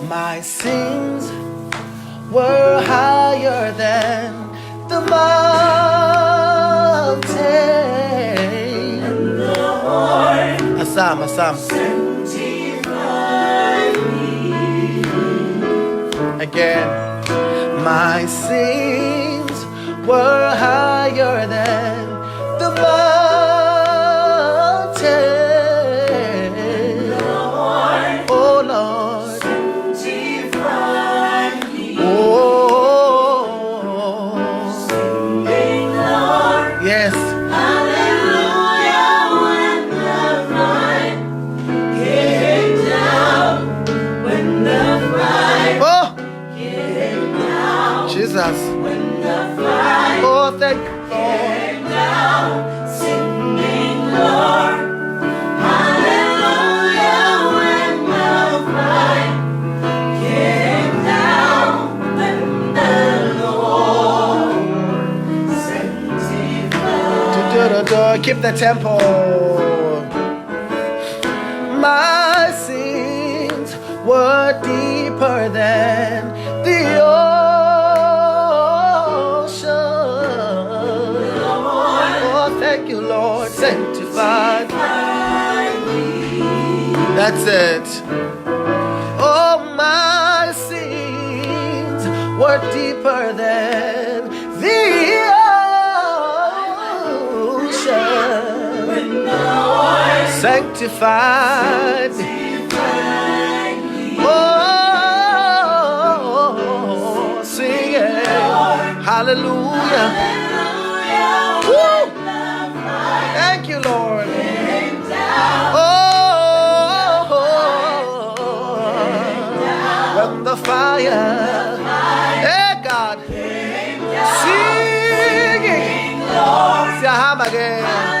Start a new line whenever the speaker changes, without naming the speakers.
My sins were higher than the mountain. Asam.
Sanctified me.
Again. My sins were higher than the mountain. Oh Lord.
Sanctified me.
Oh.
Sing, Lord.
Yes.
Hallelujah, when the fire came down, when the fire
Oh,
came down,
Jesus.
when the fire
Oh, thank you.
came down, singing, Lord. Hallelujah, when the fire came down, when the Lord sanctified.
Keep the tempo. My sins were deeper than the ocean. Oh, thank you, Lord. Sanctified. That's it. Oh, my sins were deeper than the ocean. Sanctified. Oh, sing it. Hallelujah. Woo. Thank you, Lord. Oh, when the fire, hey God, singing, Saham again.